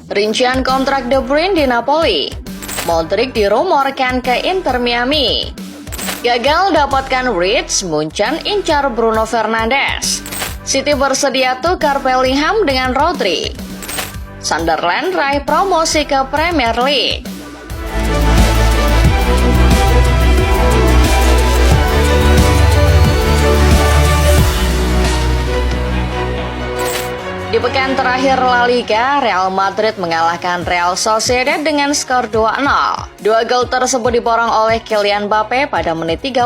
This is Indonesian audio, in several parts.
Rincian kontrak De Bruyne di Napoli. Modric dirumorkan ke Inter Miami. Gagal dapatkan Rich, Munchen incar Bruno Fernandes. City bersedia tukar Bellingham dengan Rodri. Sunderland raih promosi ke Premier League. Di pekan terakhir La Liga, Real Madrid mengalahkan Real Sociedad dengan skor 2-0. Dua gol tersebut diborong oleh Kylian Mbappe pada menit 38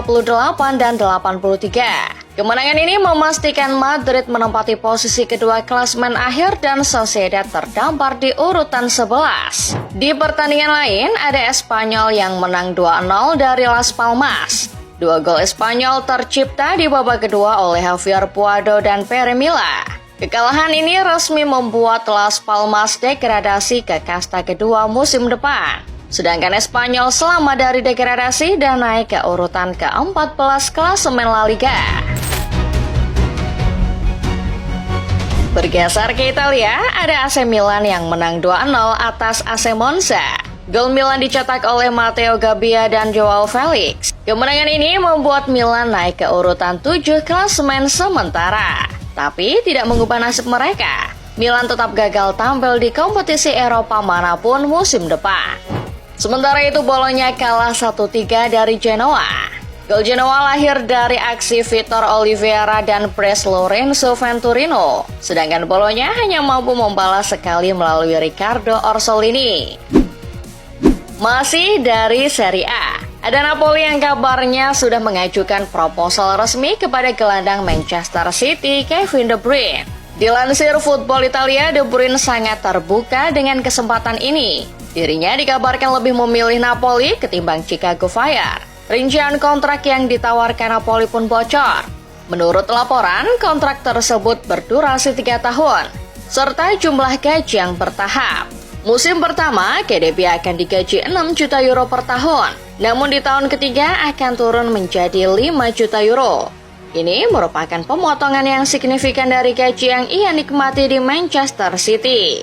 dan 83. Kemenangan ini memastikan Madrid menempati posisi kedua klasemen akhir dan Sociedad terdampar di urutan 11. Di pertandingan lain, ada Espanyol yang menang 2-0 dari Las Palmas. Dua gol Espanyol tercipta di babak kedua oleh Javier Puado dan Pere Milla. Kekalahan ini resmi membuat Las Palmas degradasi ke kasta kedua musim depan. Sedangkan Espanyol selamat dari degradasi dan naik ke urutan ke-14 klasemen La Liga. Bergeser ke Italia, ada AC Milan yang menang 2-0 atas AC Monza. Gol Milan dicetak oleh Matteo Gabbia dan Joao Felix. Kemenangan ini membuat Milan naik ke urutan 7 klasemen sementara. Tapi tidak mengubah nasib mereka. Milan tetap gagal tampil di kompetisi Eropa manapun musim depan. Sementara itu Bolonya kalah 1-3 dari Genoa. Gol Genoa lahir dari aksi Vitor Oliveira dan Bres Lorenzo Venturino. Sedangkan Bolonya hanya mampu membalas sekali melalui Riccardo Orsolini. Masih dari Serie A. Ada Napoli yang kabarnya sudah mengajukan proposal resmi kepada gelandang Manchester City, Kevin De Bruyne. Dilansir Football Italia, De Bruyne sangat terbuka dengan kesempatan ini. Dirinya dikabarkan lebih memilih Napoli ketimbang Chicago Fire. Rincian kontrak yang ditawarkan Napoli pun bocor. Menurut laporan, kontrak tersebut berdurasi 3 tahun, serta jumlah gaji yang bertahap. Musim pertama, KDB akan digaji 6 juta euro per tahun. Namun di tahun ketiga akan turun menjadi 5 juta euro. Ini merupakan pemotongan yang signifikan dari gaji yang ia nikmati di Manchester City.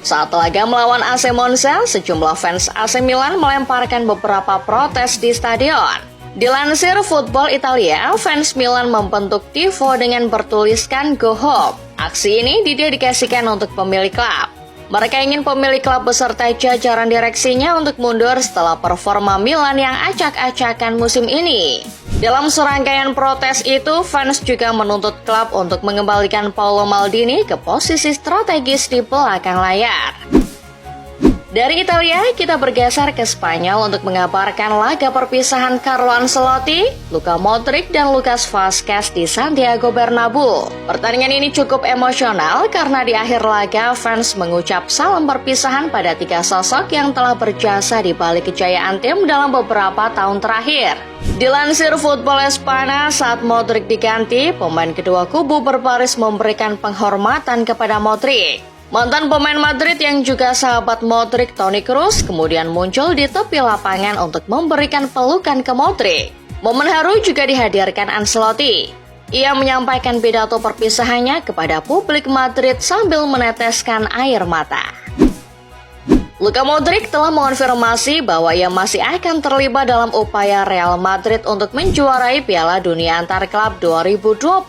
Saat laga melawan AC Monza, sejumlah fans AC Milan melemparkan beberapa protes di stadion. Dilansir Football Italia, fans Milan membentuk tifo dengan bertuliskan Go Home. Aksi ini didedikasikan untuk pemilik klub. Mereka ingin pemilik klub beserta jajaran direksinya untuk mundur setelah performa Milan yang acak-acakan musim ini. Dalam serangkaian protes itu, fans juga menuntut klub untuk mengembalikan Paolo Maldini ke posisi strategis di belakang layar. Dari Italia, kita bergeser ke Spanyol untuk mengabarkan laga perpisahan Carlo Ancelotti, Luka Modric, dan Lucas Vazquez di Santiago Bernabeu. Pertandingan ini cukup emosional karena di akhir laga fans mengucap salam perpisahan pada 3 sosok yang telah berjasa di balik kejayaan tim dalam beberapa tahun terakhir. Dilansir Football Espana, saat Modric diganti, pemain kedua kubu berbaris memberikan penghormatan kepada Modric. Mantan pemain Madrid yang juga sahabat Modric, Toni Kroos, kemudian muncul di tepi lapangan untuk memberikan pelukan ke Modric. Momen haru juga dihadirkan Ancelotti. Ia menyampaikan pidato perpisahannya kepada publik Madrid sambil meneteskan air mata. Luka Modric telah mengonfirmasi bahwa ia masih akan terlibat dalam upaya Real Madrid untuk menjuarai Piala Dunia Antar Klub 2025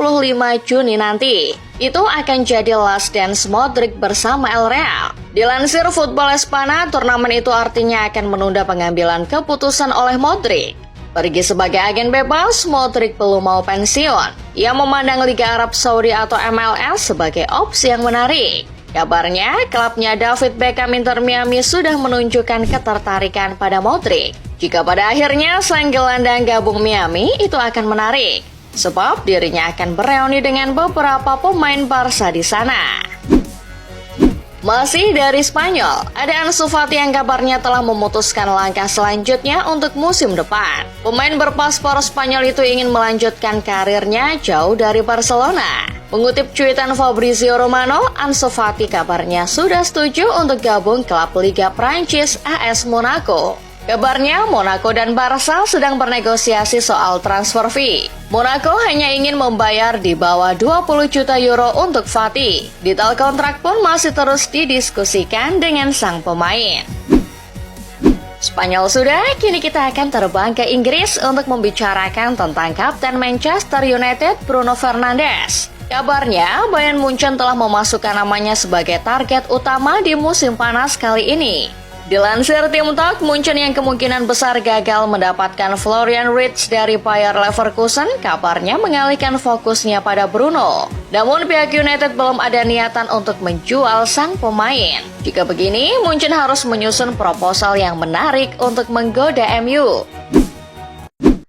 Juni nanti. Itu akan jadi last dance Modric bersama El Real. Dilansir Football Espana, turnamen itu artinya akan menunda pengambilan keputusan oleh Modric. Pergi sebagai agen bebas, Modric belum mau pensiun. Ia memandang Liga Arab Saudi atau MLS sebagai opsi yang menarik. Kabarnya, klubnya David Beckham Inter Miami sudah menunjukkan ketertarikan pada Modric. Jika pada akhirnya sang gelandang gabung Miami, itu akan menarik. Sebab dirinya akan bereuni dengan beberapa pemain Barca di sana. Masih dari Spanyol, ada Ansu Fati yang kabarnya telah memutuskan langkah selanjutnya untuk musim depan. Pemain berpaspor Spanyol itu ingin melanjutkan karirnya jauh dari Barcelona. Mengutip cuitan Fabrizio Romano, Ansu Fati kabarnya sudah setuju untuk gabung klub Liga Prancis AS Monaco. Kabarnya, Monaco dan Barca sedang bernegosiasi soal transfer fee. Monaco hanya ingin membayar di bawah 20 juta euro untuk Fati. Detail kontrak pun masih terus didiskusikan dengan sang pemain. Spanyol sudah, kini kita akan terbang ke Inggris untuk membicarakan tentang Kapten Manchester United Bruno Fernandes. Kabarnya, Bayern Munchen telah memasukkan namanya sebagai target utama di musim panas kali ini. Dilansir Tim Talk, Munchen yang kemungkinan besar gagal mendapatkan Florian Wirtz dari Bayer Leverkusen, kabarnya mengalihkan fokusnya pada Bruno. Namun pihak United belum ada niatan untuk menjual sang pemain. Jika begini, Munchen harus menyusun proposal yang menarik untuk menggoda MU.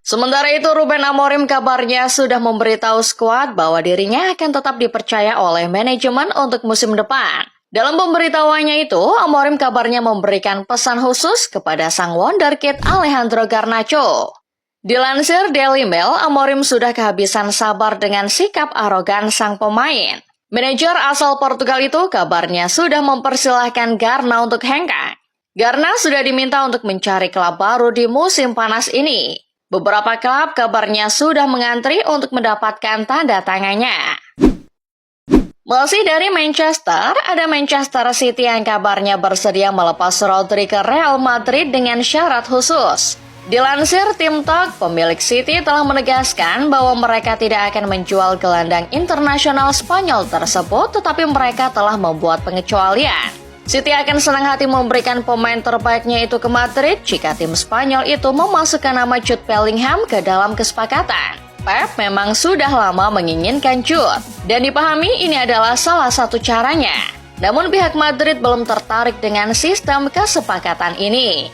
Sementara itu, Ruben Amorim kabarnya sudah memberitahu skuad bahwa dirinya akan tetap dipercaya oleh manajemen untuk musim depan. Dalam pemberitahuannya itu, Amorim kabarnya memberikan pesan khusus kepada sang wonderkid Alejandro Garnacho. Dilansir Daily Mail, Amorim sudah kehabisan sabar dengan sikap arogan sang pemain. Manajer asal Portugal itu kabarnya sudah mempersilahkan Garna untuk hengkang. Garna sudah diminta untuk mencari klub baru di musim panas ini. Beberapa klub kabarnya sudah mengantri untuk mendapatkan tanda tangannya. Masih dari Manchester, ada Manchester City yang kabarnya bersedia melepas Rodri ke Real Madrid dengan syarat khusus. Dilansir Tim Talk, pemilik City telah menegaskan bahwa mereka tidak akan menjual gelandang internasional Spanyol tersebut, tetapi mereka telah membuat pengecualian. City akan senang hati memberikan pemain terbaiknya itu ke Madrid jika tim Spanyol itu memasukkan nama Jude Bellingham ke dalam kesepakatan. Pep memang sudah lama menginginkan Jude, dan dipahami ini adalah salah satu caranya. Namun pihak Madrid belum tertarik dengan sistem kesepakatan ini.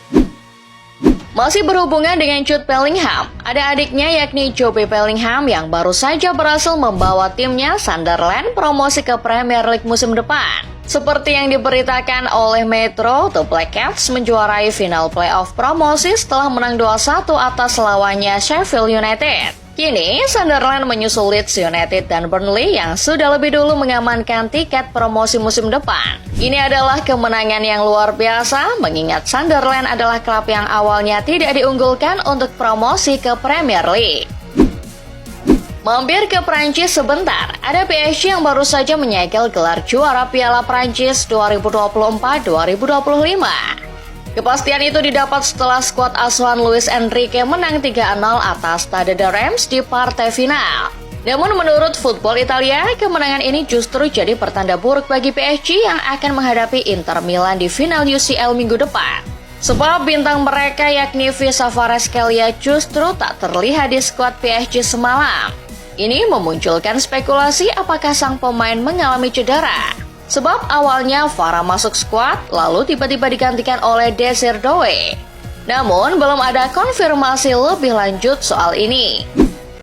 Masih berhubungan dengan Jude Bellingham, ada adiknya yakni Jobe Bellingham yang baru saja berhasil membawa timnya Sunderland promosi ke Premier League musim depan. Seperti yang diberitakan oleh Metro, The Black Cats menjuarai final playoff promosi setelah menang 2-1 atas lawannya Sheffield United. Kini, Sunderland menyusul Leeds United dan Burnley yang sudah lebih dulu mengamankan tiket promosi musim depan. Ini adalah kemenangan yang luar biasa, mengingat Sunderland adalah klub yang awalnya tidak diunggulkan untuk promosi ke Premier League. Mampir ke Prancis sebentar, ada PSG yang baru saja menyegel gelar juara Piala Prancis 2024-2025. Kepastian itu didapat setelah skuad asuhan Luis Enrique menang 3-0 atas Stade de Reims di partai final. Namun menurut Football Italia, kemenangan ini justru jadi pertanda buruk bagi PSG yang akan menghadapi Inter Milan di final UCL minggu depan. Sebab bintang mereka yakni Visa Kvaratskhelia justru tak terlihat di skuad PSG semalam. Ini memunculkan spekulasi apakah sang pemain mengalami cedera. Sebab awalnya Farah masuk skuad, lalu tiba-tiba digantikan oleh Desire Doué. Namun belum ada konfirmasi lebih lanjut soal ini.